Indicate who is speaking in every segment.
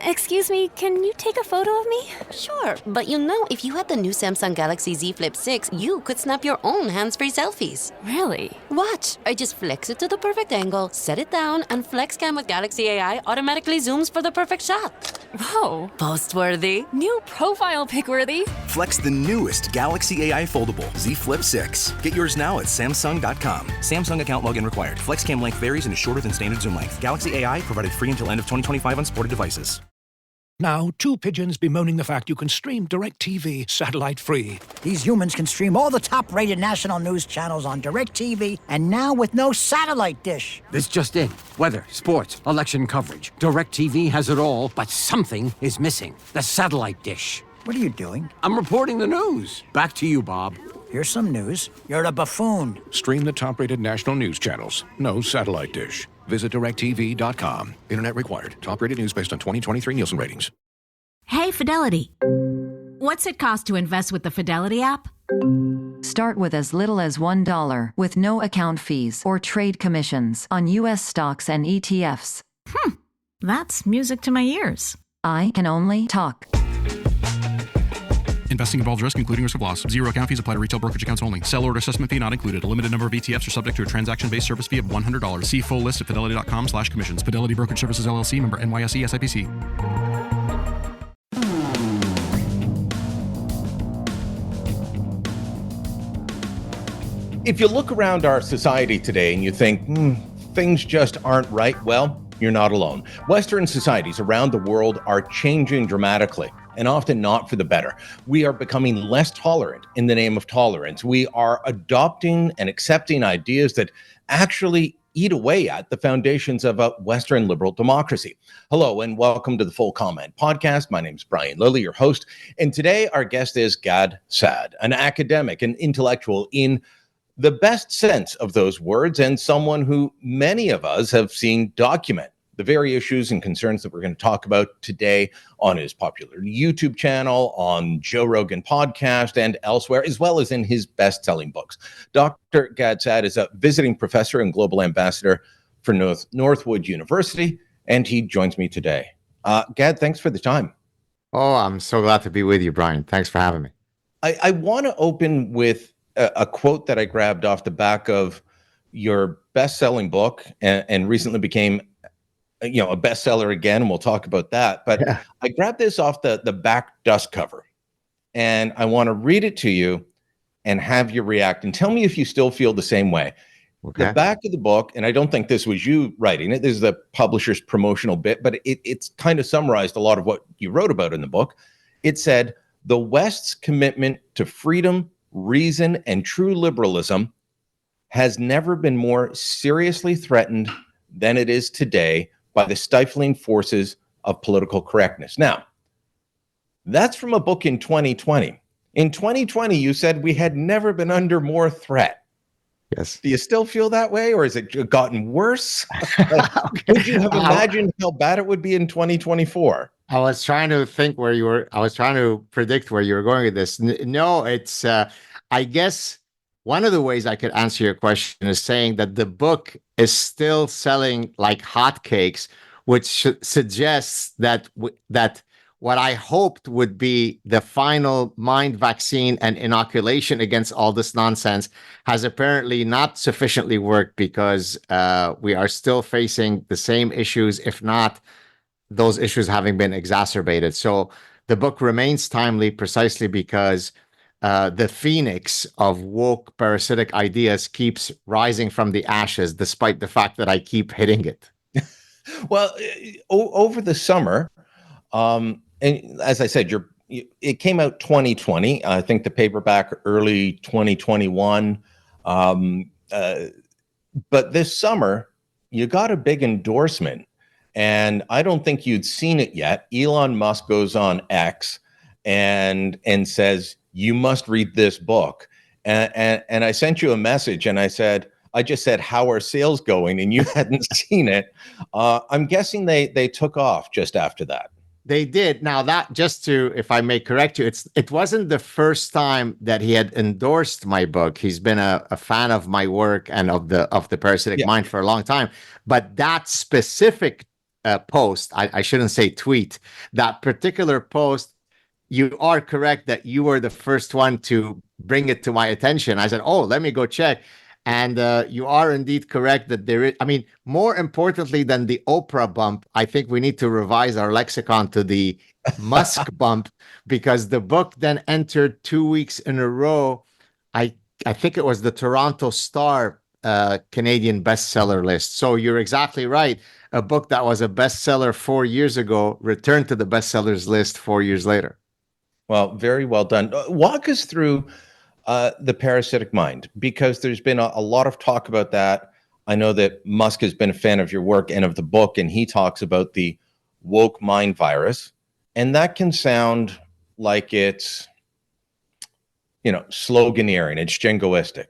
Speaker 1: Excuse me, can you take a photo of me?
Speaker 2: Sure, but if you had the new Samsung Galaxy Z Flip 6, you could snap your own hands-free selfies.
Speaker 1: Really?
Speaker 2: Watch. I just flex it to the perfect angle, set it down, and FlexCam with Galaxy AI automatically zooms for the perfect shot.
Speaker 1: Whoa.
Speaker 2: Post-worthy.
Speaker 1: New profile pic-worthy.
Speaker 3: Flex the newest Galaxy AI foldable Z Flip 6. Get yours now at Samsung.com. Samsung account login required. FlexCam length varies and is shorter than standard zoom length. Galaxy AI provided free until end of 2025 on supported devices.
Speaker 4: Now, two pigeons bemoaning the fact you can stream DirecTV satellite-free.
Speaker 5: These humans can stream all the top-rated national news channels on DirecTV, and now with no satellite dish.
Speaker 6: This just in. Weather, sports, election coverage. DirecTV has it all, but something is missing. The satellite dish.
Speaker 5: What are you doing?
Speaker 6: I'm reporting the news. Back to you, Bob.
Speaker 5: Here's some news. You're a buffoon.
Speaker 4: Stream the top-rated national news channels. No satellite dish. Visit DirecTV.com. Internet required. Top-rated news based on 2023 Nielsen ratings.
Speaker 7: Hey, Fidelity. What's it cost to invest with the Fidelity app?
Speaker 8: Start with as little as $1 with no account fees or trade commissions on U.S. stocks and ETFs.
Speaker 7: That's music to my ears.
Speaker 8: I can only talk.
Speaker 9: Investing involves risk, including risk of loss. Zero account fees apply to retail brokerage accounts only. Sell order assessment fee not included. A limited number of ETFs are subject to a transaction-based service fee of $100. See full list at fidelity.com/commissions. Fidelity Brokerage Services, LLC, member NYSE SIPC.
Speaker 10: If you look around our society today and you think, things just aren't right, well, you're not alone. Western societies around the world are changing dramatically, and often not for the better. We are becoming less tolerant in the name of tolerance. We are adopting and accepting ideas that actually eat away at the foundations of a Western liberal democracy. Hello, and welcome to the Full Comment Podcast. My name is Brian Lilly, your host, and today our guest is Gad Saad, an academic and intellectual in the best sense of those words, and someone who many of us have seen document the very issues and concerns that we're going to talk about today on his popular YouTube channel, on Joe Rogan podcast, and elsewhere, as well as in his best-selling books. Dr. Gad Saad is a visiting professor and global ambassador for Northwood University, and he joins me today. Gad, thanks for the time.
Speaker 11: Oh, I'm so glad to be with you, Brian. Thanks for having me.
Speaker 10: I want to open with a quote that I grabbed off the back of your best-selling book and recently became a bestseller again, and we'll talk about that. But yeah. I grabbed this off the back dust cover, and I want to read it to you and have you react and tell me if you still feel the same way. Okay. The back of the book, and I don't think this was you writing it, this is the publisher's promotional bit, but it's kind of summarized a lot of what you wrote about in the book. It said, "The West's commitment to freedom, reason, and true liberalism has never been more seriously threatened than it is today by the stifling forces of political correctness." Now, that's from a book in 2020. In 2020, you said we had never been under more threat.
Speaker 11: Yes.
Speaker 10: Do you still feel that way, or has it gotten worse? Would you have imagined how bad it would be in 2024?
Speaker 11: I was trying to think where you were. I was trying to predict where you were going with this. No, it's, I guess one of the ways I could answer your question is saying that the book is still selling like hotcakes, which suggests that that what I hoped would be the final mind vaccine and inoculation against all this nonsense has apparently not sufficiently worked, because we are still facing the same issues, if not those issues having been exacerbated. So the book remains timely precisely because the phoenix of woke parasitic ideas keeps rising from the ashes, despite the fact that I keep hitting it.
Speaker 10: Well, over the summer, and as I said, it came out 2020. I think the paperback early 2021. But this summer, you got a big endorsement, and I don't think you'd seen it yet. Elon Musk goes on X and says, "You must read this book." And I sent you a message, and I just said, "How are sales going?" And you hadn't seen it. I'm guessing they took off just after that.
Speaker 11: They did. Now that, just to, if I may correct you, it wasn't the first time that he had endorsed my book. He's been a fan of my work and of the parasitic mind for a long time. But that specific post, I shouldn't say tweet, that particular post, you are correct that you were the first one to bring it to my attention. I said, oh, let me go check. And you are indeed correct that there is, I mean, more importantly than the Oprah bump, I think we need to revise our lexicon to the Musk bump, because the book then entered 2 weeks in a row. I think it was the Toronto Star Canadian bestseller list. So you're exactly right. A book that was a bestseller 4 years ago returned to the bestsellers list 4 years later.
Speaker 10: Well, very well done. Walk us through the parasitic mind, because there's been a lot of talk about that. I know that Musk has been a fan of your work and of the book, and he talks about the woke mind virus. And that can sound like it's, sloganeering, it's jingoistic.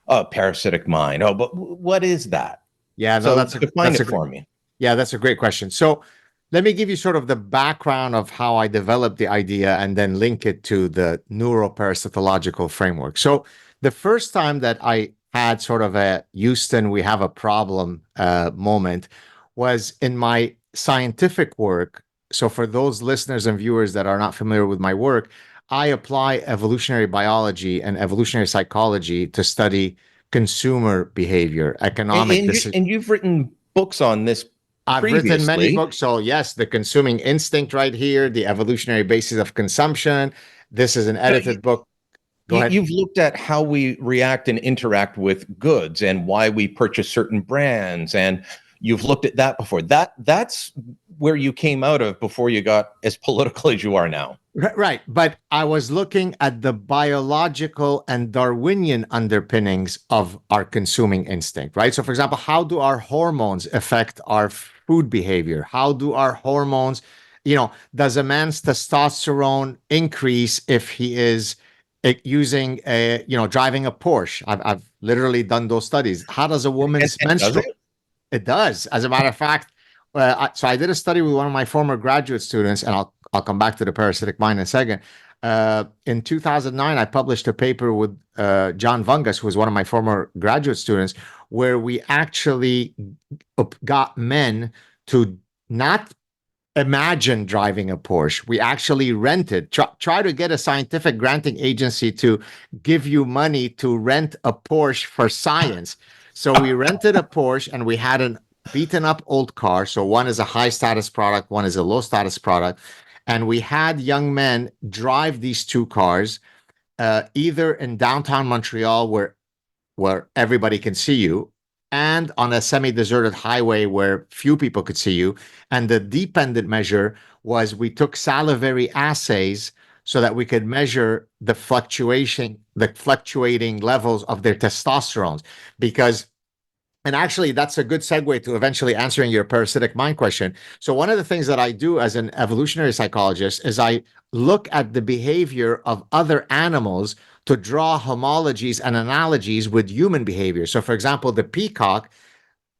Speaker 10: Oh, parasitic mind. Oh, but what is that?
Speaker 11: Yeah, no,
Speaker 10: So
Speaker 11: that's
Speaker 10: define it for me.
Speaker 11: Yeah, that's a great question. So let me give you sort of the background of how I developed the idea and then link it to the neuroparasitological framework. So the first time that I had sort of a Houston, we have a problem moment was in my scientific work. So for those listeners and viewers that are not familiar with my work, I apply evolutionary biology and evolutionary psychology to study consumer behavior, economic decisions.
Speaker 10: And you've written books on this.
Speaker 11: I've written many books. So yes, the consuming instinct right here, the evolutionary basis of consumption. This is an edited book. Go ahead.
Speaker 10: You've looked at how we react and interact with goods and why we purchase certain brands, and you've looked at that before. That's where you came out of before you got as political as you are now.
Speaker 11: Right. But I was looking at the biological and Darwinian underpinnings of our consuming instinct, right? So for example, how do our hormones affect our food behavior? How do our hormones, does a man's testosterone increase if he is using driving a Porsche? I've literally done those studies. How does a woman's menstrual? It does. As a matter of fact, so I did a study with one of my former graduate students, and I'll come back to the parasitic mind in a second. In 2009, I published a paper with John Vungus, who was one of my former graduate students, where we actually got men to not imagine driving a Porsche. We actually rented, try to get a scientific granting agency to give you money to rent a Porsche for science. So we rented a Porsche, and we had a beaten up old car. So one is a high status product, one is a low status product. And we had young men drive these two cars, either in downtown Montreal, where everybody can see you, and on a semi-deserted highway where few people could see you. And the dependent measure was we took salivary assays so that we could measure the fluctuating levels of their testosterone. And actually, that's a good segue to eventually answering your parasitic mind question. So one of the things that I do as an evolutionary psychologist is I look at the behavior of other animals to draw homologies and analogies with human behavior. So for example, the peacock,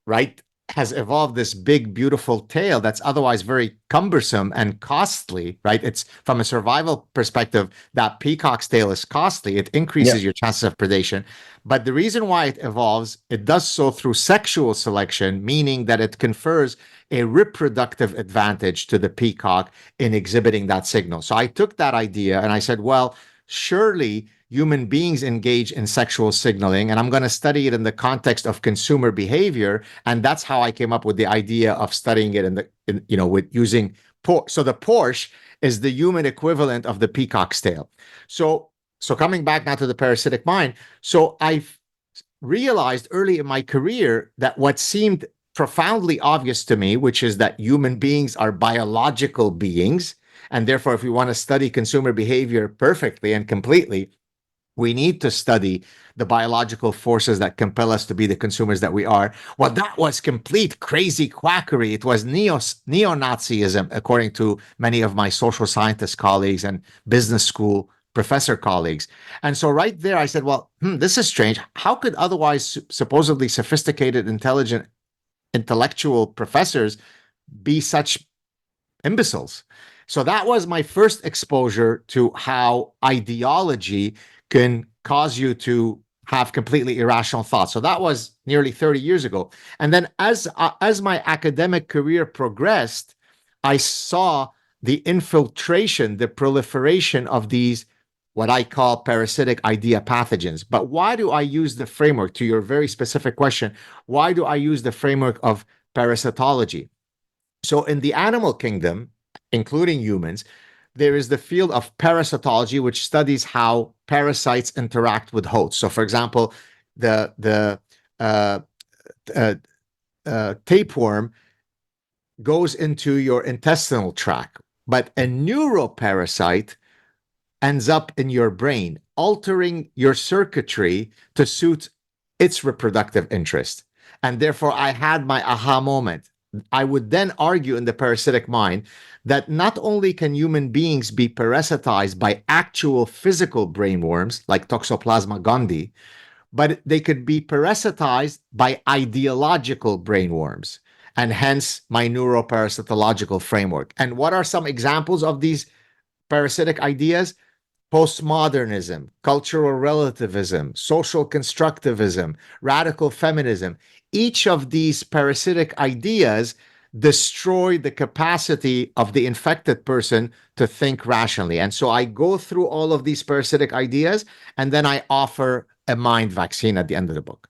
Speaker 11: right, has evolved this big, beautiful tail that's otherwise very cumbersome and costly, right? It's from a survival perspective, that peacock's tail is costly. It increases your chances of predation. But the reason why it evolves, it does so through sexual selection, meaning that it confers a reproductive advantage to the peacock in exhibiting that signal. So I took that idea and I said, well, surely human beings engage in sexual signaling, and I'm going to study it in the context of consumer behavior. And that's how I came up with the idea of studying it with using Porsche. So the Porsche is the human equivalent of the peacock's tail. So coming back now to the parasitic mind. So I realized early in my career that what seemed profoundly obvious to me, which is that human beings are biological beings, and therefore, if we want to study consumer behavior perfectly and completely, we need to study the biological forces that compel us to be the consumers that we are. Well, that was complete crazy quackery. It was neo-Nazism, according to many of my social scientist colleagues and business school professor colleagues. And so right there, I said, well, this is strange. How could otherwise supposedly sophisticated, intelligent, intellectual professors be such imbeciles? So that was my first exposure to how ideology can cause you to have completely irrational thoughts. So that was nearly 30 years ago. And then as my academic career progressed, I saw the infiltration, the proliferation of these what I call parasitic idea pathogens. But why do I use the framework, to your very specific question, why do I use the framework of parasitology? So in the animal kingdom, including humans, there is the field of parasitology, which studies how parasites interact with hosts. So, for example, the tapeworm goes into your intestinal tract, but a neuroparasite ends up in your brain, altering your circuitry to suit its reproductive interest. And therefore, I had my aha moment. I would then argue in the parasitic mind that not only can human beings be parasitized by actual physical brainworms like Toxoplasma gondii, but they could be parasitized by ideological brainworms, and hence my neuroparasitological framework. And what are some examples of these parasitic ideas? Postmodernism, cultural relativism, social constructivism, radical feminism. Each of these parasitic ideas destroy the capacity of the infected person to think rationally. And so I go through all of these parasitic ideas, and then I offer a mind vaccine at the end of the book.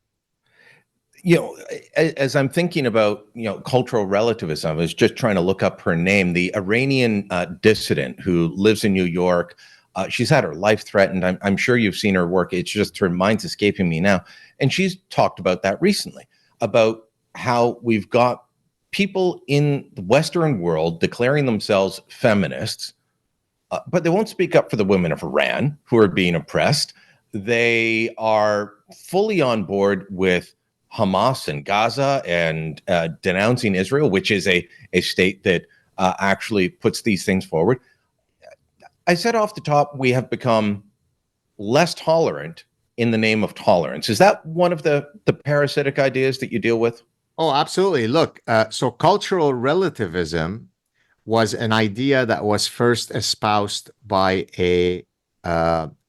Speaker 10: As I'm thinking about, cultural relativism, I was just trying to look up her name, the Iranian dissident who lives in New York. She's had her life threatened. I'm sure you've seen her work. It's just her mind's escaping me now. And she's talked about that recently, about how we've got people in the Western world declaring themselves feminists, but they won't speak up for the women of Iran who are being oppressed. They are fully on board with Hamas and Gaza and denouncing Israel, which is a state that actually puts these things forward. I said off the top, we have become less tolerant in the name of tolerance. Is that one of the parasitic ideas that you deal with?
Speaker 11: Oh, absolutely. Look, so cultural relativism was an idea that was first espoused by a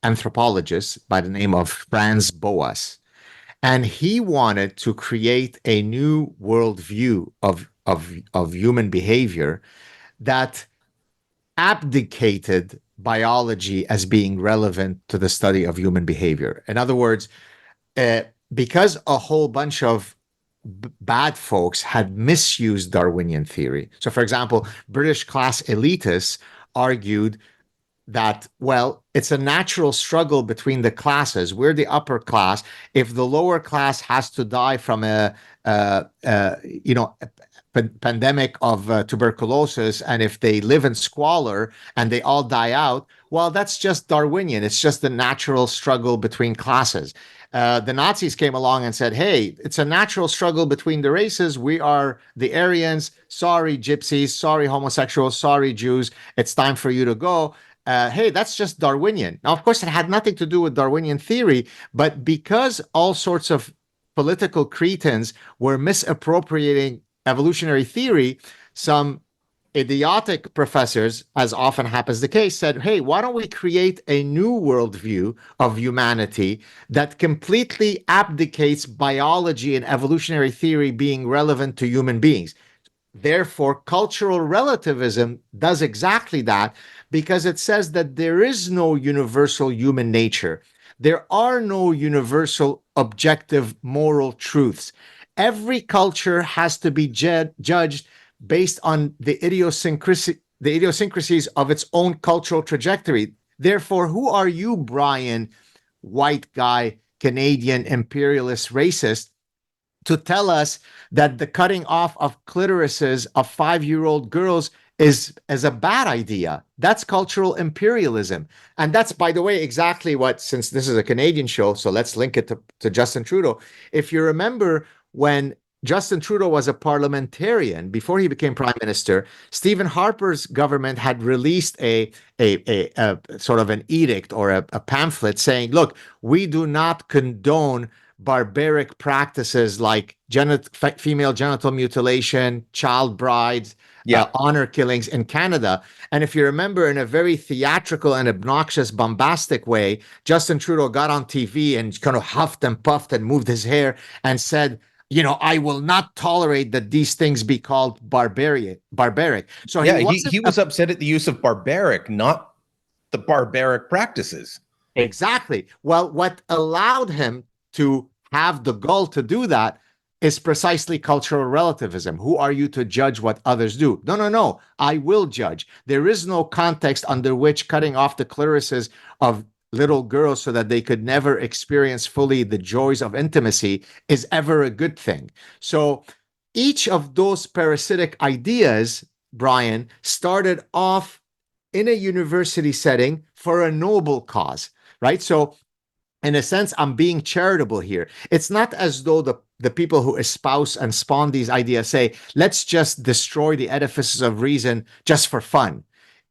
Speaker 11: anthropologist by the name of Franz Boas. And he wanted to create a new worldview of human behavior that abdicated biology as being relevant to the study of human behavior. In other words, because a whole bunch of bad folks had misused Darwinian theory. So, for example, British class elitists argued that, well, it's a natural struggle between the classes. We're the upper class. If the lower class has to die from a pandemic of tuberculosis, and if they live in squalor and they all die out, well, that's just Darwinian. It's just the natural struggle between classes. The Nazis came along and said, hey, it's a natural struggle between the races. We are the Aryans. Sorry, gypsies. Sorry, homosexuals. Sorry, Jews. It's time for you to go. Hey, that's just Darwinian. Now, of course, it had nothing to do with Darwinian theory, but because all sorts of political cretins were misappropriating evolutionary theory, some idiotic professors, as often happens the case, said, hey, why don't we create a new worldview of humanity that completely abdicates biology and evolutionary theory being relevant to human beings? Therefore, cultural relativism does exactly that, because it says that there is no universal human nature. There are no universal objective moral truths. Every culture has to be judged based on the idiosyncrasies of its own cultural trajectory. Therefore, who are you, Brian, white guy, Canadian imperialist racist, to tell us that the cutting off of clitorises of 5-year-old girls is a bad idea? That's cultural imperialism. And that's, by the way, exactly what, since this is a Canadian show, so let's link it to Justin Trudeau. If you remember, when Justin Trudeau was a parliamentarian before he became prime minister, Stephen Harper's government had released a sort of an edict or a pamphlet saying, look, we do not condone barbaric practices like female genital mutilation, child brides, honor killings in Canada. And if you remember, in a very theatrical and obnoxious, bombastic way, Justin Trudeau got on TV and kind of huffed and puffed and moved his hair and said, I will not tolerate that these things be called barbaric. So
Speaker 10: he was upset at the use of barbaric, not the barbaric practices.
Speaker 11: Exactly. Well, what allowed him to have the gall to do that is precisely cultural relativism. Who are you to judge what others do? No. I will judge. There is no context under which cutting off the clitorises of little girls so that they could never experience fully the joys of intimacy is ever a good thing. So each of those parasitic ideas, Brian, started off in a university setting for a noble cause, right? So in a sense, I'm being charitable here. It's not as though the people who espouse and spawn these ideas say, let's just destroy the edifices of reason just for fun.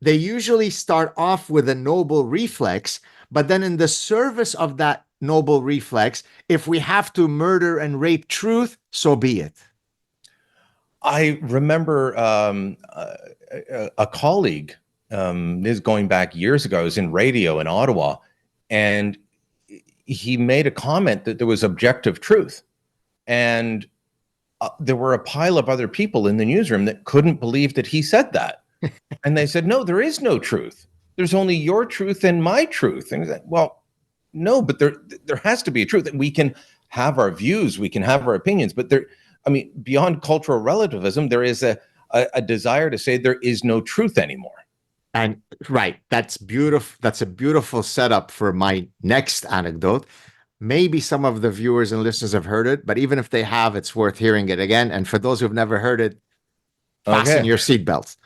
Speaker 11: They usually start off with a noble reflex, but then in the service of that noble reflex, if we have to murder and rape truth, so be it.
Speaker 10: I remember a colleague, this is going back years ago, I was in radio in Ottawa, and he made a comment that there was objective truth. And there were a pile of other people in the newsroom that couldn't believe that he said that. And they said, no, there is no truth. There's only your truth and my truth. And he's like, well, no, but there has to be a truth. And we can have our views, we can have our opinions, but beyond cultural relativism, there is a desire to say there is no truth anymore.
Speaker 11: And right, that's beautiful. That's a beautiful setup for my next anecdote. Maybe some of the viewers and listeners have heard it, but even if they have, it's worth hearing it again. And for those who've never heard it, fasten your seatbelts.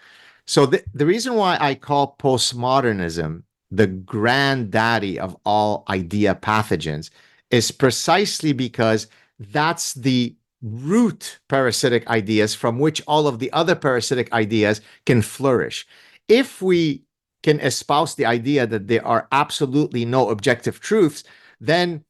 Speaker 11: So the reason why I call postmodernism the granddaddy of all idea pathogens is precisely because that's the root parasitic ideas from which all of the other parasitic ideas can flourish. If we can espouse the idea that there are absolutely no objective truths, then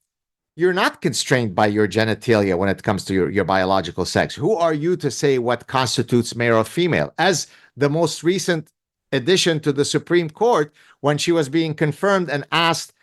Speaker 11: you're not constrained by your genitalia when it comes to your biological sex. Who are you to say what constitutes male or female? As the most recent addition to the Supreme Court, when she was being confirmed and asked,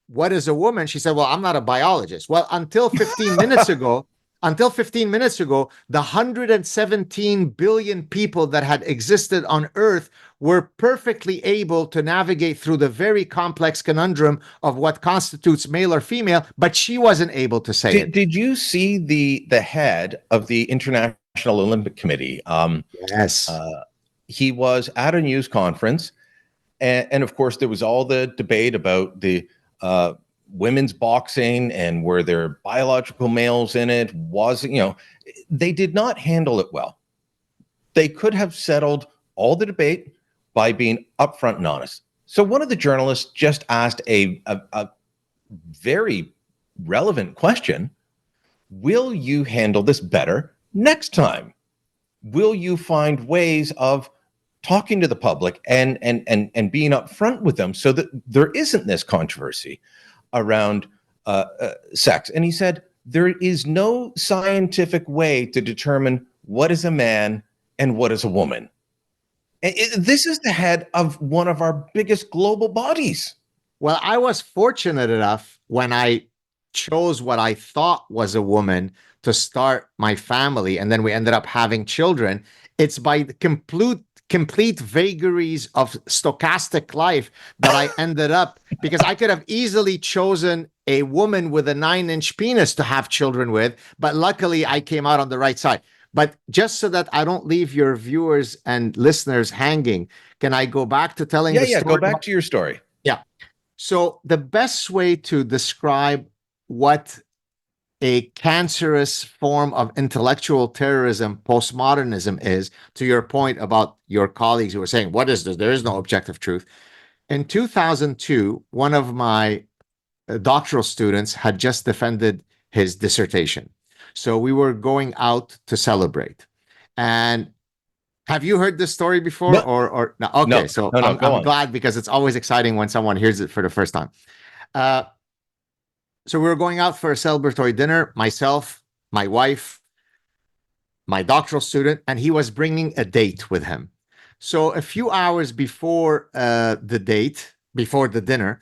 Speaker 11: what is a woman? She said, well, I'm not a biologist. Well, until 15 minutes ago, the 117 billion people that had existed on Earth were perfectly able to navigate through the very complex conundrum of what constitutes male or female, but she wasn't able to say it.
Speaker 10: Did you see the head of the International Olympic Committee?
Speaker 11: Yes.
Speaker 10: He was at a news conference, and of course there was all the debate about the women's boxing and were there biological males in it? They did not handle it well. They could have settled all the debate by being upfront and honest. So one of the journalists just asked a very relevant question. Will you handle this better next time? Will you find ways of talking to the public and being upfront with them so that there isn't this controversy around sex? And he said, there is no scientific way to determine what is a man and what is a woman. This is the head of one of our biggest global bodies.
Speaker 11: Well, I was fortunate enough when I chose what I thought was a woman to start my family, and then we ended up having children. It's by the complete vagaries of stochastic life that I ended up, because I could have easily chosen a woman with a 9-inch penis to have children with, but luckily I came out on the right side. But just so that I don't leave your viewers and listeners hanging, can I go back to telling the story?
Speaker 10: Yeah, go back to your story.
Speaker 11: Yeah. So the best way to describe what a cancerous form of intellectual terrorism postmodernism is, to your point about your colleagues who were saying, what is this? There is no objective truth. In 2002, one of my doctoral students had just defended his dissertation. So we were going out to celebrate. And have you heard this story before?
Speaker 10: No.
Speaker 11: Or no? Okay,
Speaker 10: no,
Speaker 11: so
Speaker 10: no,
Speaker 11: I'm glad, because it's always exciting when someone hears it for the first time. So we were going out for a celebratory dinner, myself, my wife, my doctoral student, and he was bringing a date with him. So a few hours before the date, before the dinner,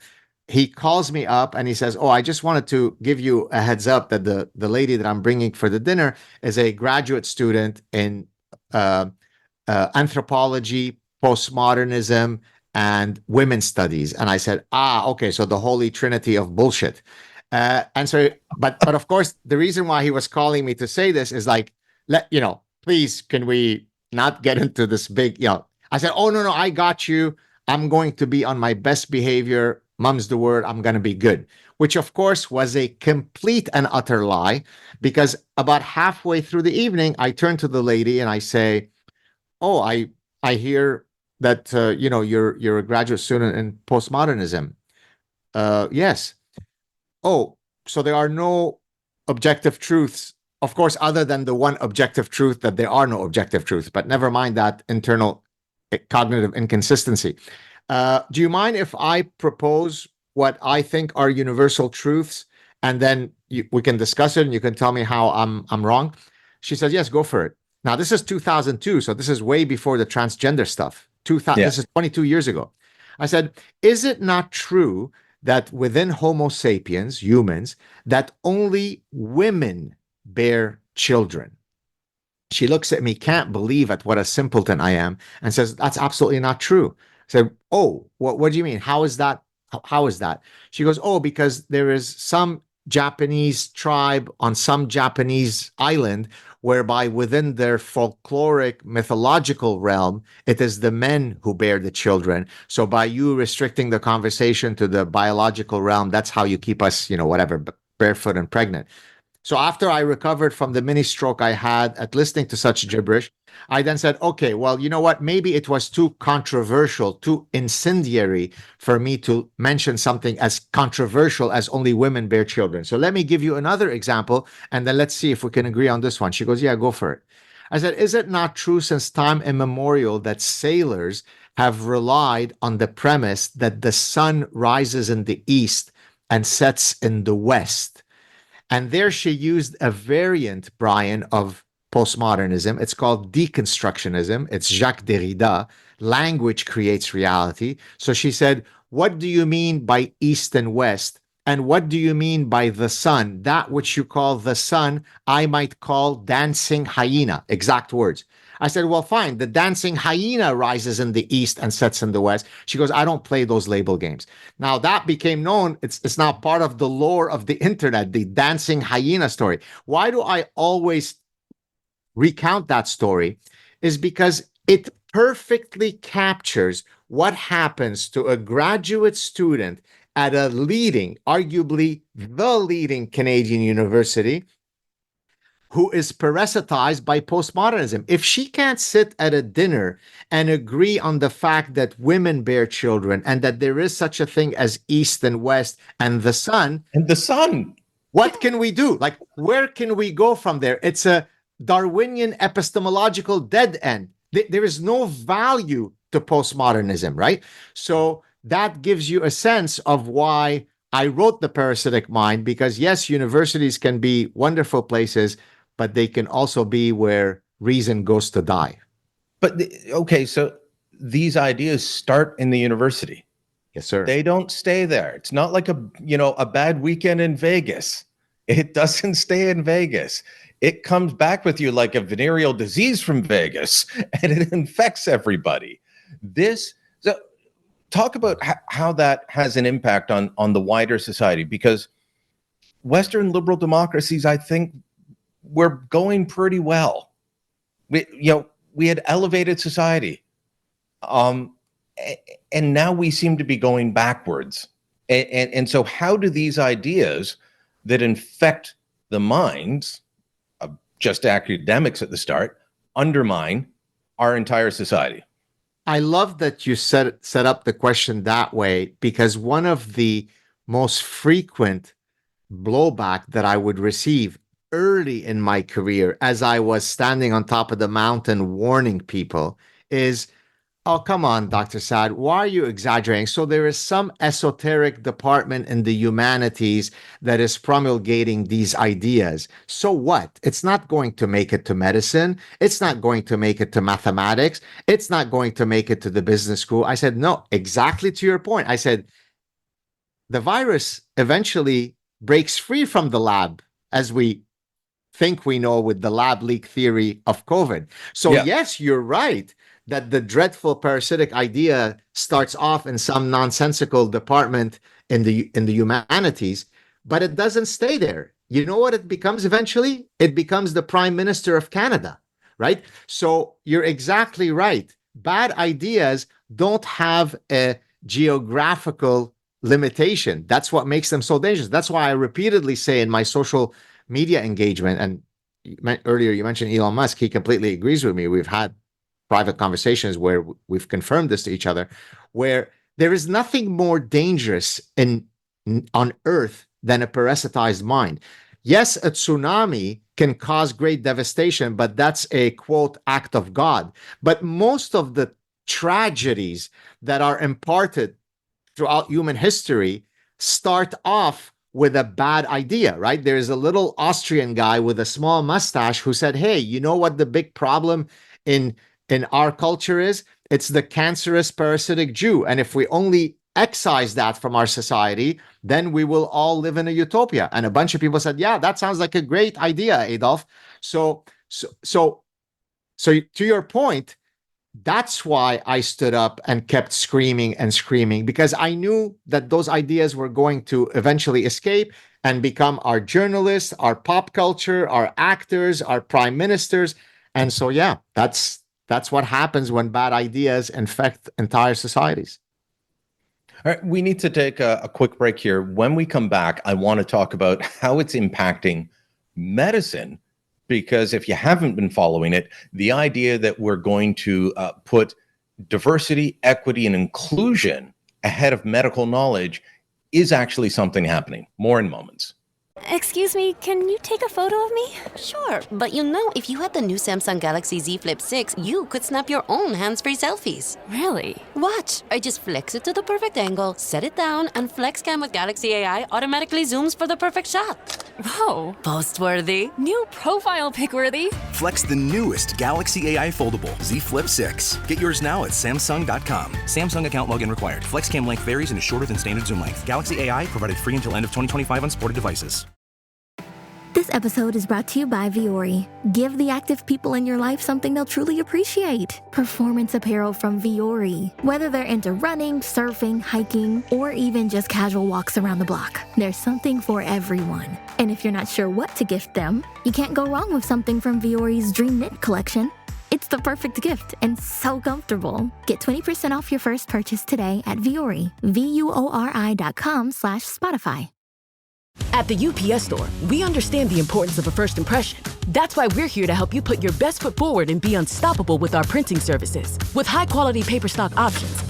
Speaker 11: he calls me up and he says, "Oh, I just wanted to give you a heads up that the lady that I'm bringing for the dinner is a graduate student in anthropology, postmodernism, and women's studies." And I said, okay, so the holy trinity of bullshit. And so, but of course, the reason why he was calling me to say this is like, please, can we not get into this big, I said, "Oh, no, I got you. I'm going to be on my best behavior. Mum's the word. I'm going to be good." Which, of course, was a complete and utter lie, because about halfway through the evening, I turn to the lady and I say, "Oh, I hear that, you're a graduate student in postmodernism." Yes. "Oh, so there are no objective truths, of course, other than the one objective truth that there are no objective truths, but never mind that internal cognitive inconsistency. Do you mind if I propose what I think are universal truths, and then we can discuss it and you can tell me how I'm wrong?" She said, "Yes, go for it." Now, this is 2002, so this is way before the transgender stuff. This is 22 years ago. I said, "Is it not true that within Homo sapiens, humans, that only women bear children?" She looks at me, can't believe at what a simpleton I am, and says, "That's absolutely not true." I said, "Oh, what do you mean? How is that? How is that?" She goes, "Oh, because there is some Japanese tribe on some Japanese island whereby within their folkloric mythological realm, it is the men who bear the children. So by you restricting the conversation to the biological realm, that's how you keep us, whatever, barefoot and pregnant." So after I recovered from the mini stroke I had at listening to such gibberish, I then said, "Okay, well, you know what? Maybe it was too controversial, too incendiary for me to mention something as controversial as only women bear children. So let me give you another example, and then let's see if we can agree on this one." She goes, "Yeah, go for it." I said, "Is it not true since time immemorial that sailors have relied on the premise that the sun rises in the east and sets in the west?" And there she used a variant, Brian, of postmodernism. It's called deconstructionism. It's Jacques Derrida. Language creates reality. So she said, "What do you mean by east and west? And what do you mean by the sun? That which you call the sun, I might call dancing hyena." Exact words. I said, "Well, fine. The dancing hyena rises in the east and sets in the west." She goes, "I don't play those label games." Now that became known. It's now part of the lore of the internet, the dancing hyena story. Why do I always recount that story? Is because it perfectly captures what happens to a graduate student at a leading, arguably the leading Canadian university, who is parasitized by postmodernism. If she can't sit at a dinner and agree on the fact that women bear children and that there is such a thing as East and West and the sun, what can we do? Like, where can we go from there? It's a Darwinian epistemological dead end. There is no value to postmodernism, right? So that gives you a sense of why I wrote The Parasitic Mind, because yes, universities can be wonderful places, but they can also be where reason goes to die.
Speaker 10: But okay, so these ideas start in the university.
Speaker 11: Yes, sir.
Speaker 10: They don't stay there. It's not like a bad weekend in Vegas. It doesn't stay in Vegas. It comes back with you like a venereal disease from Vegas, and it infects everybody. So talk about how that has an impact on the wider society, because Western liberal democracies, I think, we're going pretty well. We had elevated society, and now we seem to be going backwards. And so how do these ideas that infect the minds of just academics at the start undermine our entire society?
Speaker 11: I love that you set up the question that way, because one of the most frequent blowback that I would receive early in my career, as I was standing on top of the mountain warning people, is, Oh, come on, Dr. Saad. Why are you exaggerating? So there is some esoteric department in the humanities that is promulgating these ideas. So what? It's not going to make it to medicine. It's not going to make it to mathematics. It's not going to make it to the business school. I said, no, exactly to your point. I said, the virus eventually breaks free from the lab, as we think we know with the lab leak theory of COVID. So yes, you're right that the dreadful parasitic idea starts off in some nonsensical department in the humanities, but it doesn't stay there. You know what it becomes eventually? It becomes the Prime Minister of Canada, right? So you're exactly right. Bad ideas don't have a geographical limitation. That's what makes them so dangerous. That's why I repeatedly say in my social media engagement, and earlier you mentioned Elon Musk, he completely agrees with me. We've had private conversations where we've confirmed this to each other, where there is nothing more dangerous on Earth than a parasitized mind. Yes, a tsunami can cause great devastation, but that's a, quote, act of God. But most of the tragedies that are imparted throughout human history start off with a bad idea, right? There's a little Austrian guy with a small mustache who said, hey, you know what the big problem in our culture is? It's the cancerous parasitic Jew. And if we only excise that from our society, then we will all live in a utopia. And a bunch of people said, yeah, that sounds like a great idea, Adolf. So to your point, that's why I stood up and kept screaming and screaming, because I knew that those ideas were going to eventually escape and become our journalists, our pop culture, our actors, our prime ministers. And so, yeah, that's what happens when bad ideas infect entire societies.
Speaker 10: All right, we need to take a quick break here. When we come back, I want to talk about how it's impacting medicine, because if you haven't been following it, the idea that we're going to put diversity, equity, and inclusion ahead of medical knowledge is actually something happening. More in moments.
Speaker 1: Excuse me, can you take a photo of me?
Speaker 2: Sure, but you know, if you had the new Samsung Galaxy Z Flip 6, you could snap your own hands-free selfies.
Speaker 1: Really?
Speaker 2: Watch. I just flex it to the perfect angle, set it down, and FlexCam with Galaxy AI automatically zooms for the perfect shot.
Speaker 1: Whoa.
Speaker 2: Post-worthy.
Speaker 1: New profile pic-worthy.
Speaker 3: Flex the newest Galaxy AI foldable Z Flip 6. Get yours now at Samsung.com. Samsung account login required. FlexCam length varies and is shorter than standard zoom length. Galaxy AI provided free until end of 2025 on supported devices.
Speaker 12: This episode is brought to you by Vuori. Give the active people in your life something they'll truly appreciate. Performance apparel from Vuori. Whether they're into running, surfing, hiking, or even just casual walks around the block, there's something for everyone. And if you're not sure what to gift them, you can't go wrong with something from Vuori's Dream Knit collection. It's the perfect gift and so comfortable. Get 20% off your first purchase today at Vuori. VUORI.com/Spotify.
Speaker 13: At the UPS Store, we understand the importance of a first impression. That's why we're here to help you put your best foot forward and be unstoppable with our printing services. With high-quality paper stock options,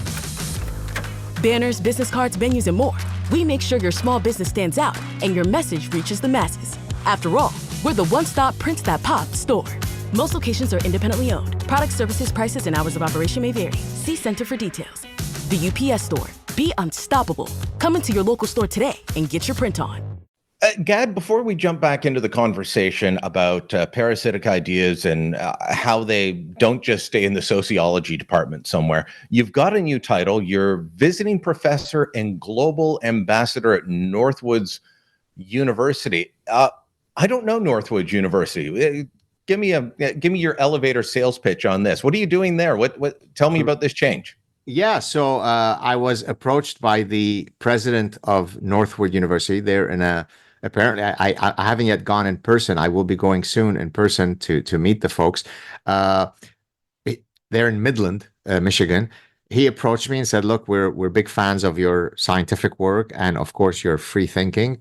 Speaker 13: banners, business cards, menus, and more, we make sure your small business stands out and your message reaches the masses. After all, we're the one-stop prints that pop store. Most locations are independently owned. Product, services, prices, and hours of operation may vary. See Center for details. The UPS Store. Be unstoppable. Come into your local store today and get your print on.
Speaker 10: Gad, before we jump back into the conversation about parasitic ideas and how they don't just stay in the sociology department somewhere, you've got a new title. You're visiting professor and global ambassador at Northwoods University. I don't know Northwoods University. Give me your elevator sales pitch on this. What are you doing there? Tell me about this change.
Speaker 11: Yeah, so I was approached by the president of Northwood University. They're in apparently, I haven't yet gone in person. I will be going soon in person to meet the folks. They're in Midland, Michigan. He approached me and said, look, we're big fans of your scientific work and, of course, your free thinking.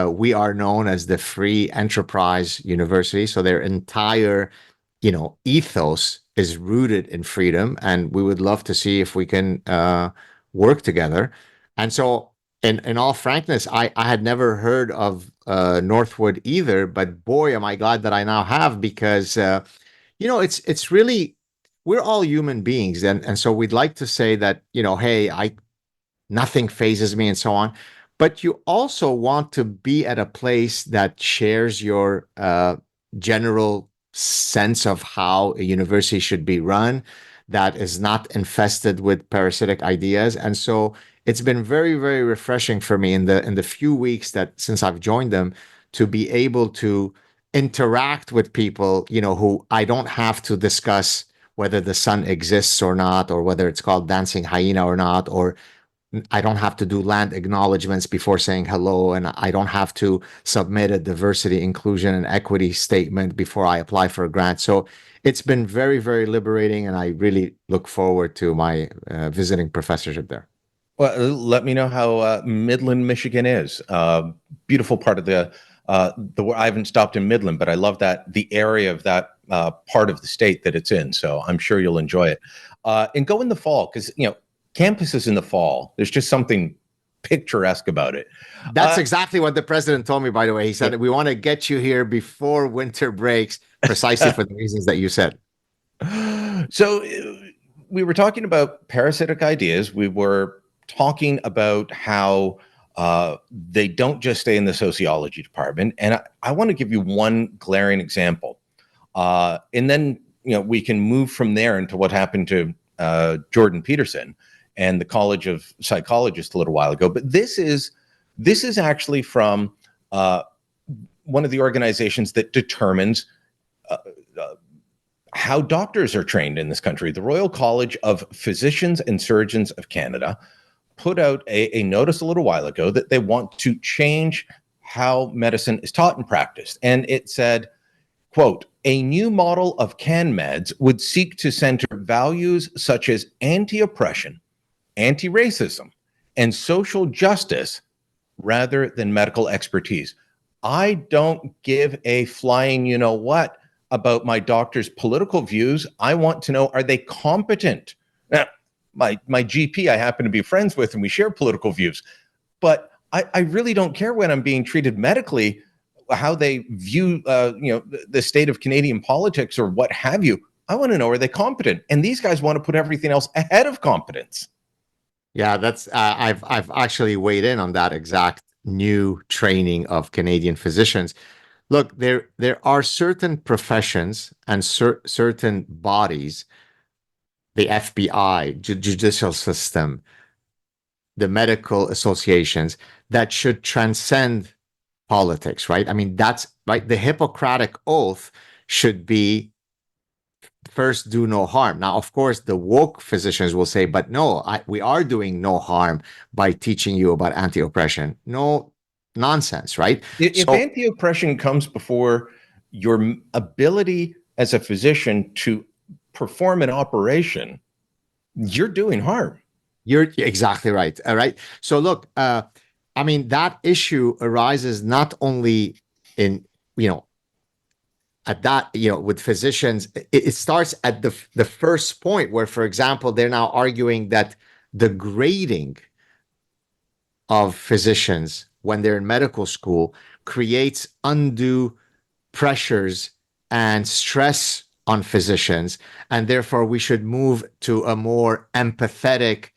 Speaker 11: We are known as the Free Enterprise University, so their entire, ethos is rooted in freedom, and we would love to see if we can work together. And so, in all frankness, I had never heard of Northwood either, but boy, am I glad that I now have, because it's really we're all human beings, and so we'd like to say that, hey, nothing phases me and so on. But you also want to be at a place that shares your general sense of how a university should be run, that is not infested with parasitic ideas. And so it's been very, very refreshing for me in the few weeks that since I've joined them to be able to interact with people, who I don't have to discuss whether the sun exists or not, or whether it's called dancing hyena or not, or I don't have to do land acknowledgements before saying hello, and I don't have to submit a diversity, inclusion, and equity statement before I apply for a grant. So it's been very, very liberating, and I really look forward to my visiting professorship there.
Speaker 10: Well, let me know how Midland, Michigan is. Beautiful part of the I haven't stopped in Midland, but I love the area of that part of the state that it's in. So I'm sure you'll enjoy it. And go in the fall, because campuses in the fall, there's just something picturesque about it.
Speaker 11: That's exactly what the president told me, by the way. He said, we want to get you here before winter breaks, precisely for the reasons that you said.
Speaker 10: So we were talking about parasitic ideas. We were talking about how they don't just stay in the sociology department. And I want to give you one glaring example. And then, we can move from there into what happened to Jordan Peterson and the College of Psychologists a little while ago. But this is actually from one of the organizations that determines how doctors are trained in this country. The Royal College of Physicians and Surgeons of Canada put out a notice a little while ago that they want to change how medicine is taught and practiced. And it said, quote, a new model of CanMeds would seek to center values such as anti-oppression, anti-racism, and social justice rather than medical expertise. I don't give a flying you-know-what about my doctor's political views. I want to know, are they competent? Now, my GP I happen to be friends with, and we share political views. But I really don't care when I'm being treated medically, how they view the state of Canadian politics or what have you. I want to know, are they competent? And these guys want to put everything else ahead of competence.
Speaker 11: Yeah, that's I've actually weighed in on that exact new training of Canadian physicians. Look, there are certain professions and certain bodies, the FBI, judicial system, the medical associations, that should transcend politics, right? I mean, that's right. The Hippocratic Oath should be first do no harm. Now, of course, the woke physicians will say, but no, we are doing no harm by teaching you about anti-oppression. No nonsense, right?
Speaker 10: If anti-oppression comes before your ability as a physician to perform an operation, you're doing harm.
Speaker 11: You're exactly right. All right. So look, I mean, that issue arises not only in, at that, with physicians, it starts at the first point where, for example, they're now arguing that the grading of physicians when they're in medical school creates undue pressures and stress on physicians. And therefore, we should move to a more empathetic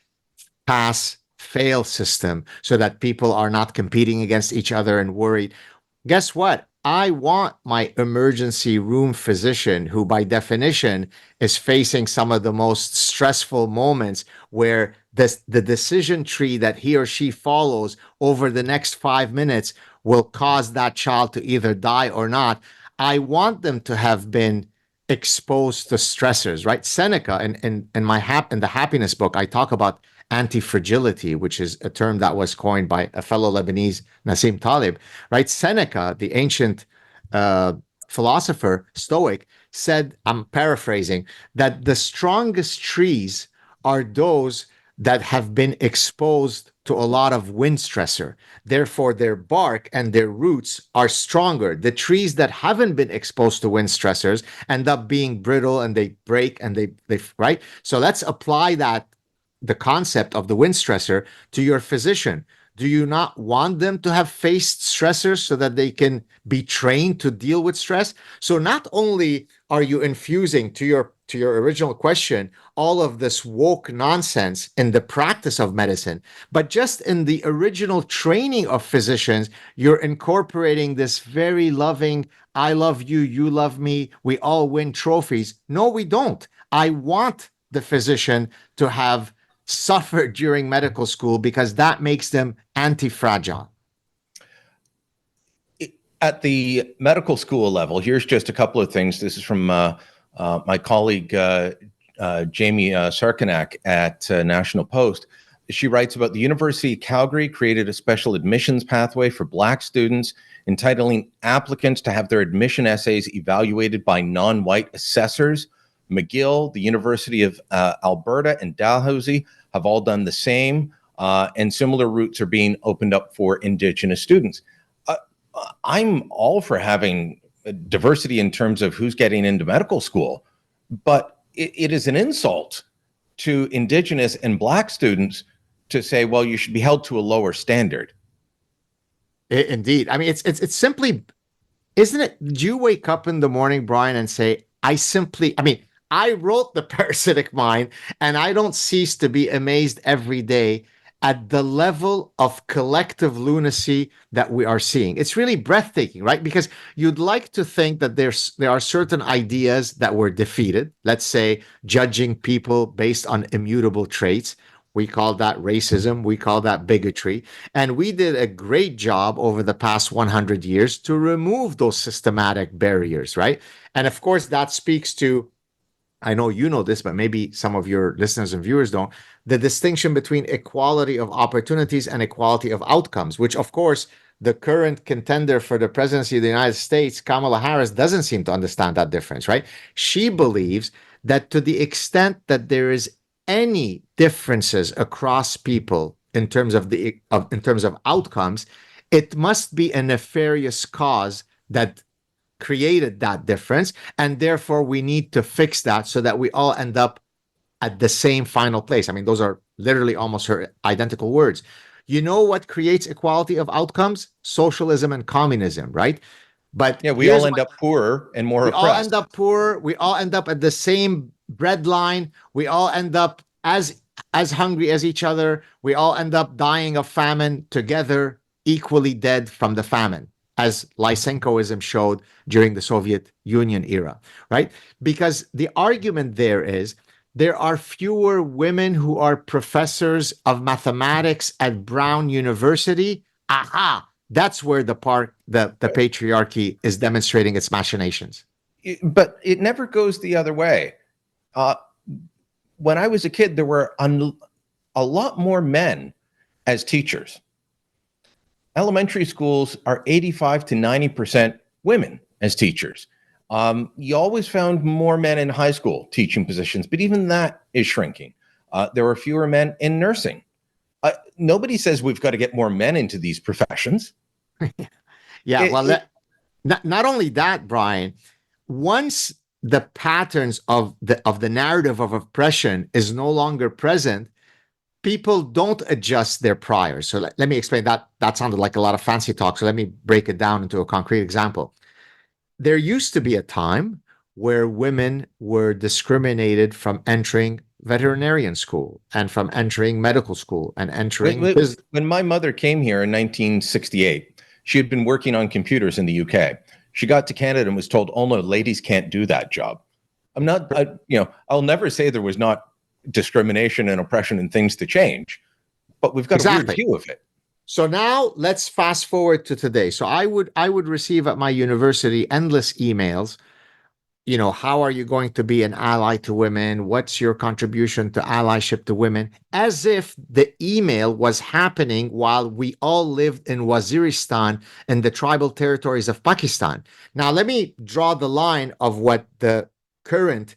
Speaker 11: pass-fail system so that people are not competing against each other and worried. Guess what? I want my emergency room physician, who by definition is facing some of the most stressful moments where the decision tree that he or she follows over the next 5 minutes will cause that child to either die or not. I want them to have been exposed to stressors, right? Seneca, in the Happiness book, I talk about anti-fragility, which is a term that was coined by a fellow Lebanese, Nassim Taleb, right? Seneca, the ancient philosopher, Stoic, said, I'm paraphrasing, that the strongest trees are those that have been exposed to a lot of wind stressor. Therefore, their bark and their roots are stronger. The trees that haven't been exposed to wind stressors end up being brittle and they break and they right? So let's apply the concept of the wind stressor to your physician. Do you not want them to have faced stressors so that they can be trained to deal with stress? So not only are you infusing, to to your original question, all of this woke nonsense in the practice of medicine, but just in the original training of physicians, you're incorporating this very loving, I love you, you love me, we all win trophies. No, we don't. I want the physician to have suffered during medical school because that makes them anti-fragile.
Speaker 10: At the medical school level, here's just a couple of things. This is from my colleague, Jamie Sarkanak at National Post. She writes about the University of Calgary created a special admissions pathway for Black students, entitling applicants to have their admission essays evaluated by non-white assessors. McGill, the University of Alberta, and Dalhousie have all done the same, and similar routes are being opened up for Indigenous students. I'm all for having diversity in terms of who's getting into medical school, but it is an insult to Indigenous and Black students to say, well, you should be held to a lower standard.
Speaker 11: Indeed. I mean, it's simply, isn't it? Do you wake up in the morning, Brian, and say, I wrote The Parasitic Mind, and I don't cease to be amazed every day at the level of collective lunacy that we are seeing. It's really breathtaking, right? Because you'd like to think that there are certain ideas that were defeated. Let's say judging people based on immutable traits. We call that racism. We call that bigotry. And we did a great job over the past 100 years to remove those systematic barriers, right? And of course, that speaks to, I know you know this, but maybe some of your listeners and viewers don't, the distinction between equality of opportunities and equality of outcomes, which of course, the current contender for the presidency of the United States, Kamala Harris, doesn't seem to understand that difference, right? She believes that to the extent that there is any differences across people in terms of outcomes, it must be a nefarious cause that created that difference, and therefore we need to fix that so that we all end up at the same final place. I mean, those are literally almost her identical words. You know what creates equality of outcomes? Socialism and communism, right? But
Speaker 10: yeah, we all end up poorer and more oppressed.
Speaker 11: We all end up poor. We all end up at the same bread line. We all end up as hungry as each other. We all end up dying of famine together, equally dead from the famine, as Lysenkoism showed during the Soviet Union era, right? Because the argument there is there are fewer women who are professors of mathematics at Brown University. Aha! That's where the patriarchy is demonstrating its machinations.
Speaker 10: But it never goes the other way. When I was a kid, there were a lot more men as teachers. Elementary schools are 85 to 90% women as teachers. You always found more men in high school teaching positions, but even that is shrinking. There are fewer men in nursing. Nobody says we've got to get more men into these professions.
Speaker 11: Not only that, Brian, once the patterns of the narrative of oppression is no longer present, people don't adjust their priors. So let me explain that. That sounded like a lot of fancy talk. So let me break it down into a concrete example. There used to be a time where women were discriminated from entering veterinarian school and from entering medical school and entering business.
Speaker 10: When my mother came here in 1968, she had been working on computers in the UK. She got to Canada and was told, "Oh no, ladies can't do that job." I'll never say there was not discrimination and oppression and things to change, but we've got a weird view of it.
Speaker 11: So now let's fast forward to today. So I would receive at my university endless emails. How are you going to be an ally to women? What's your contribution to allyship to women? As if the email was happening while we all lived in Waziristan in the tribal territories of Pakistan. Now, let me draw the line of what the current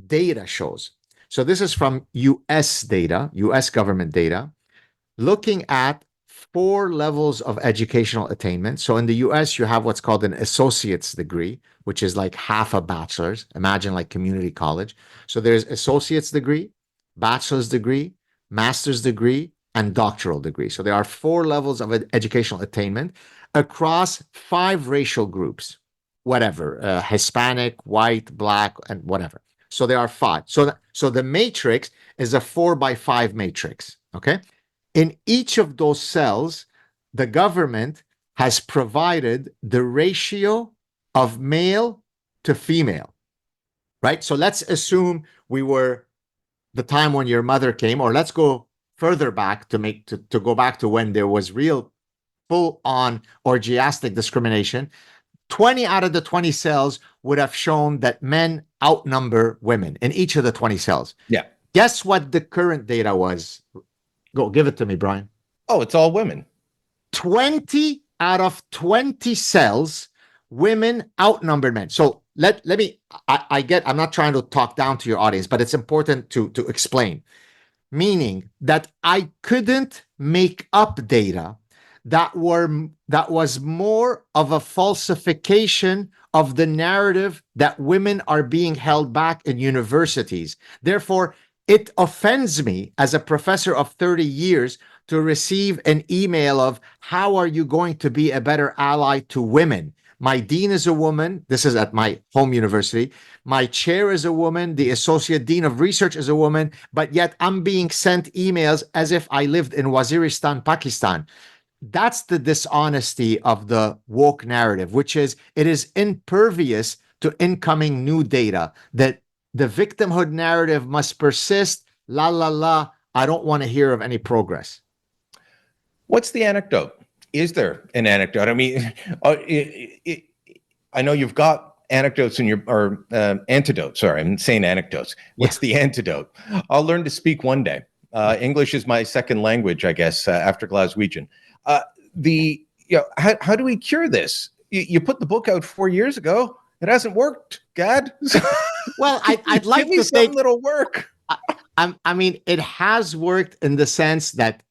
Speaker 11: data shows. So this is from US data, US government data, looking at 4 levels of educational attainment. So in the US, you have what's called an associate's degree, which is like half a bachelor's. Imagine like community college. So there's associate's degree, bachelor's degree, master's degree, and doctoral degree. So there are 4 levels of educational attainment across 5 racial groups, whatever, Hispanic, white, Black, and whatever. So there are 5. So the matrix is a 4x5 matrix, okay? In each of those cells, the government has provided the ratio of male to female, right? So let's assume we were the time when your mother came, or let's go further back to go back to when there was real full-on orgiastic discrimination. 20 out of the 20 cells would have shown that men outnumber women in each of the 20 cells.
Speaker 10: Yeah.
Speaker 11: Guess what the current data was? Go, give it to me, Brian.
Speaker 10: Oh, it's all women.
Speaker 11: 20 out of 20 cells, women outnumber men. So let me, I'm not trying to talk down to your audience, but it's important to explain. Meaning that I couldn't make up data that was more of a falsification of the narrative that women are being held back in universities. Therefore, it offends me as a professor of 30 years to receive an email of, how are you going to be a better ally to women? My dean is a woman. This is at my home university. My chair is a woman. The associate dean of research is a woman. But yet I'm being sent emails as if I lived in Waziristan, Pakistan. That's the dishonesty of the woke narrative, which is it is impervious to incoming new data, that the victimhood narrative must persist. La, la, la. I don't want to hear of any progress.
Speaker 10: What's the anecdote? Is there an anecdote? I mean, I know you've got anecdotes in your, or antidotes. Sorry, I'm saying anecdotes. What's the antidote? I'll learn to speak one day. English is my second language, I guess, after Glaswegian. How do we cure this? You put the book out 4 years ago. It hasn't worked, Gad.
Speaker 11: Well, I'd like
Speaker 10: Give me
Speaker 11: to
Speaker 10: something that'll work.
Speaker 11: I mean, it has worked in the sense that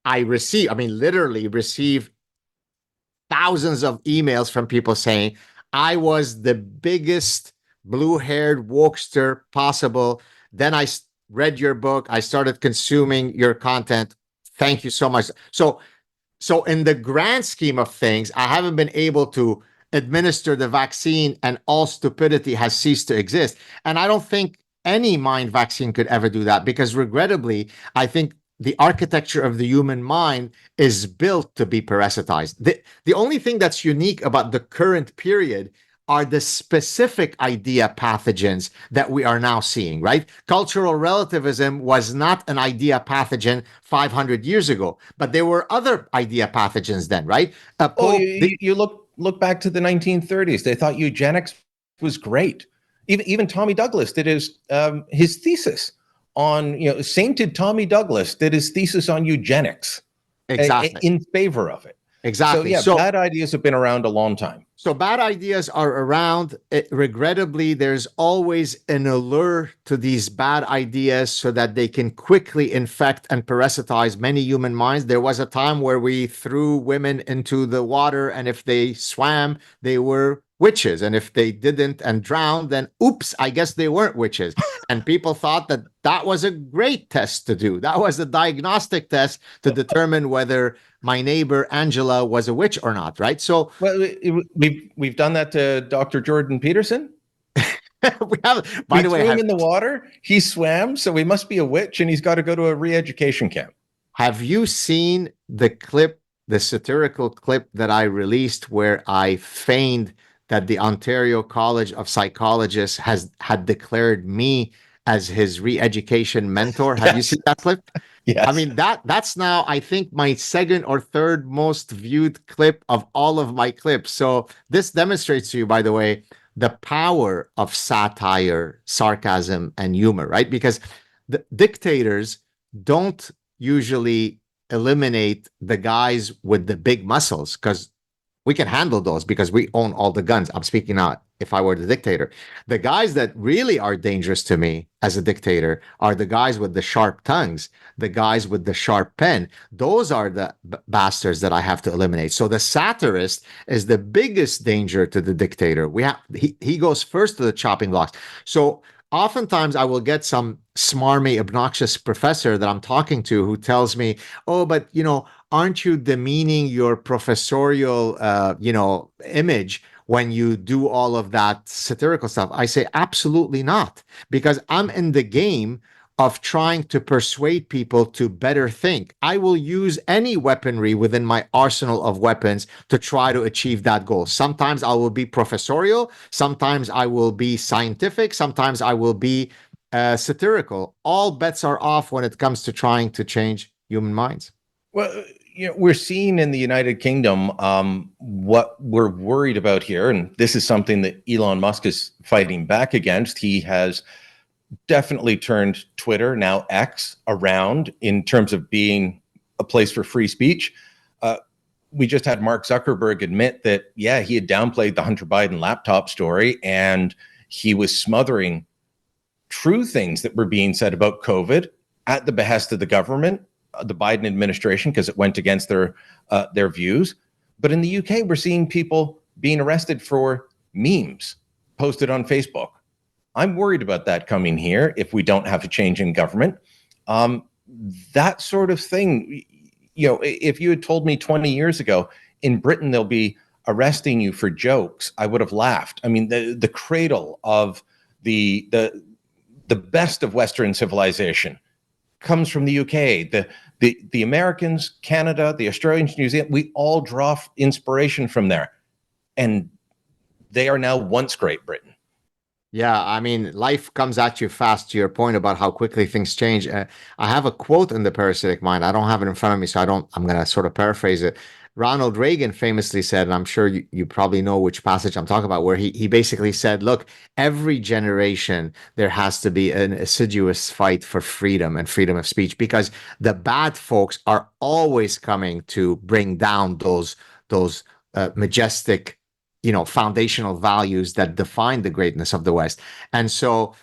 Speaker 11: literally receive thousands of emails from people saying, I was the biggest blue-haired wokester possible. Then I read your book. I started consuming your content. Thank you so much. So in the grand scheme of things, I haven't been able to administer the vaccine and all stupidity has ceased to exist. And I don't think any mind vaccine could ever do that, because regrettably, I think the architecture of the human mind is built to be parasitized. The only thing that's unique about the current period are the specific idea pathogens that we are now seeing, right? Cultural relativism was not an idea pathogen 500 years ago, but there were other idea pathogens then, right?
Speaker 10: You look back to the 1930s. They thought eugenics was great. Even Tommy Douglas did his thesis on, sainted Tommy Douglas did his thesis on eugenics.
Speaker 11: Exactly.
Speaker 10: In favor of it.
Speaker 11: Exactly.
Speaker 10: So bad ideas have been around a long time.
Speaker 11: So bad ideas are around. Regrettably, there's always an allure to these bad ideas so that they can quickly infect and parasitize many human minds. There was a time where we threw women into the water, and if they swam, they were witches. And if they didn't and drowned, then oops, I guess they weren't witches. And people thought that that was a great test to do. That was a diagnostic test to determine whether my neighbor Angela was a witch or not, right? So
Speaker 10: we've done that to Dr. Jordan Peterson.
Speaker 11: We have, by the way,
Speaker 10: threw him in the water. He swam, so he must be a witch, and he's got to go to a re-education camp.
Speaker 11: Have you seen the clip, the satirical clip that I released where I feigned that the Ontario College of Psychologists had declared me as his re-education mentor? Have you seen that clip?
Speaker 10: Yes.
Speaker 11: I mean, that's now, I think, my second or third most viewed clip of all of my clips. So this demonstrates to you, by the way, the power of satire, sarcasm, and humor, right? Because the dictators don't usually eliminate the guys with the big muscles, because we can handle those because we own all the guns. I'm speaking out if I were the dictator. The guys that really are dangerous to me as a dictator are the guys with the sharp tongues, the guys with the sharp pen. Those are the bastards that I have to eliminate. So the satirist is the biggest danger to the dictator. He goes first to the chopping blocks. So oftentimes I will get some smarmy, obnoxious professor that I'm talking to who tells me, oh, but aren't you demeaning your professorial, image when you do all of that satirical stuff? I say, absolutely not, because I'm in the game of trying to persuade people to better think. I will use any weaponry within my arsenal of weapons to try to achieve that goal. Sometimes I will be professorial, sometimes I will be scientific, sometimes I will be satirical. All bets are off when it comes to trying to change human minds.
Speaker 10: Well, we're seeing in the United Kingdom what we're worried about here, and this is something that Elon Musk is fighting back against. He has definitely turned Twitter, now X, around in terms of being a place for free speech. We just had Mark Zuckerberg admit that, yeah, he had downplayed the Hunter Biden laptop story, and he was smothering true things that were being said about COVID at the behest of the government, the Biden administration, because it went against their views. But in the UK, we're seeing people being arrested for memes posted on Facebook. I'm worried about that coming here if we don't have a change in government. That sort of thing, if you had told me 20 years ago, in Britain, they'll be arresting you for jokes, I would have laughed. I mean, the cradle of the best of Western civilization comes from the UK. The Americans, Canada, the Australians, New Zealand, we all draw inspiration from there. And they are now once Great Britain.
Speaker 11: Yeah, I mean, life comes at you fast, to your point about how quickly things change. I have a quote in The Parasitic Mind. I don't have it in front of me, so I'm going to sort of paraphrase it. Ronald Reagan famously said, and I'm sure you probably know which passage I'm talking about, where he basically said, look, every generation there has to be an assiduous fight for freedom and freedom of speech, because the bad folks are always coming to bring down those majestic, foundational values that define the greatness of the West. And so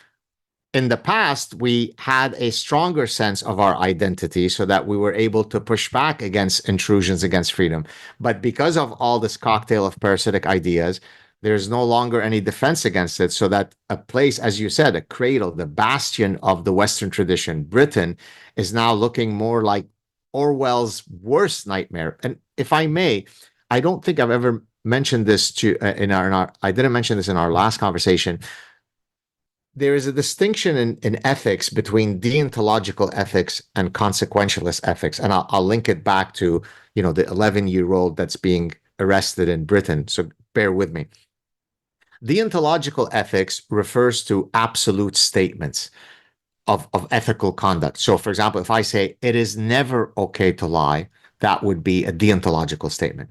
Speaker 11: in the past, we had a stronger sense of our identity so that we were able to push back against intrusions against freedom. But because of all this cocktail of parasitic ideas, there's no longer any defense against it. So that a place, as you said, a cradle, the bastion of the Western tradition, Britain, is now looking more like Orwell's worst nightmare. And if I may, I don't think I've ever mentioned this I didn't mention this in our last conversation. There is a distinction in ethics between deontological ethics and consequentialist ethics. And I'll link it back to, the 11-year-old that's being arrested in Britain. So bear with me. Deontological ethics refers to absolute statements of ethical conduct. So for example, if I say it is never okay to lie, that would be a deontological statement.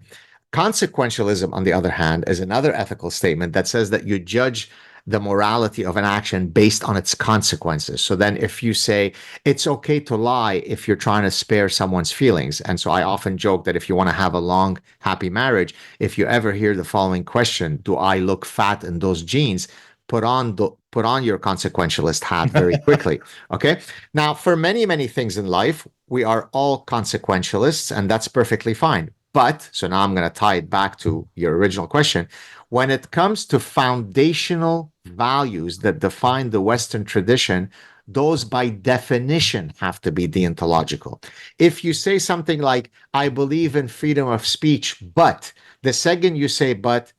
Speaker 11: Consequentialism, on the other hand, is another ethical statement that says that you judge the morality of an action based on its consequences. So then if you say it's okay to lie if you're trying to spare someone's feelings. And so I often joke that if you want to have a long, happy marriage, if you ever hear the following question, do I look fat in those jeans? Put on your consequentialist hat very quickly. Okay. Now, for many, many things in life, we are all consequentialists, and that's perfectly fine. But, so now I'm going to tie it back to your original question. When it comes to foundational values that define the Western tradition, those by definition have to be deontological. If you say something like, I believe in freedom of speech, but the second you say but,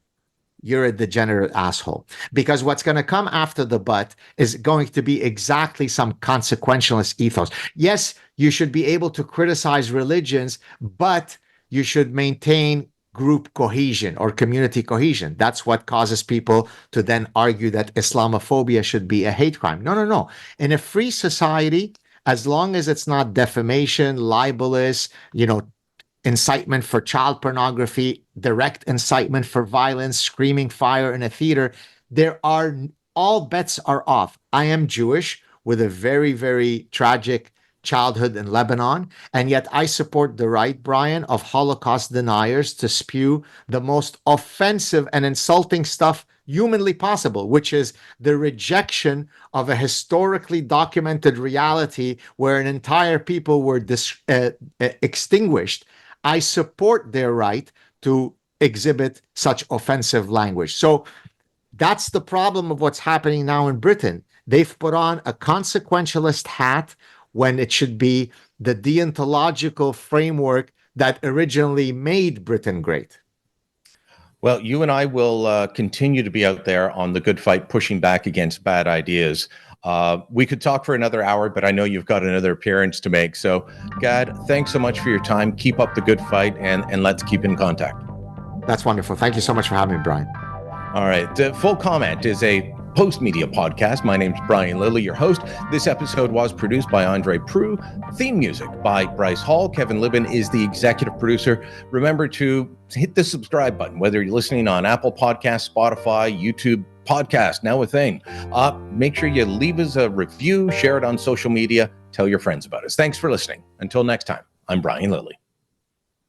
Speaker 11: you're a degenerate asshole. Because what's going to come after the but is going to be exactly some consequentialist ethos. Yes, you should be able to criticize religions, but you should maintain group cohesion or community cohesion. That's what causes people to then argue that Islamophobia should be a hate crime. No. In a free society, as long as it's not defamation, libelous, incitement for child pornography, direct incitement for violence, screaming fire in a theater, all bets are off. I am Jewish with a very, very tragic childhood in Lebanon, and yet I support the right, Brian, of Holocaust deniers to spew the most offensive and insulting stuff humanly possible, which is the rejection of a historically documented reality where an entire people were extinguished. I support their right to exhibit such offensive language. So that's the problem of what's happening now in Britain. They've put on a consequentialist hat when it should be the deontological framework that originally made Britain great.
Speaker 10: Well, you and I will continue to be out there on the good fight, pushing back against bad ideas. We could talk for another hour, but I know you've got another appearance to make. So, Gad, thanks so much for your time. Keep up the good fight, and let's keep in contact.
Speaker 11: That's wonderful. Thank you so much for having me, Brian.
Speaker 10: All right. Full Comment is a post-media podcast. My name's Brian Lilly, your host. This episode was produced by Andre Prue. Theme music by Bryce Hall. Kevin Libin is the executive producer. Remember to hit the subscribe button, whether you're listening on Apple Podcasts, Spotify, YouTube Podcast, now a thing. Make sure you leave us a review, share it on social media, tell your friends about us. Thanks for listening. Until next time, I'm Brian Lilly.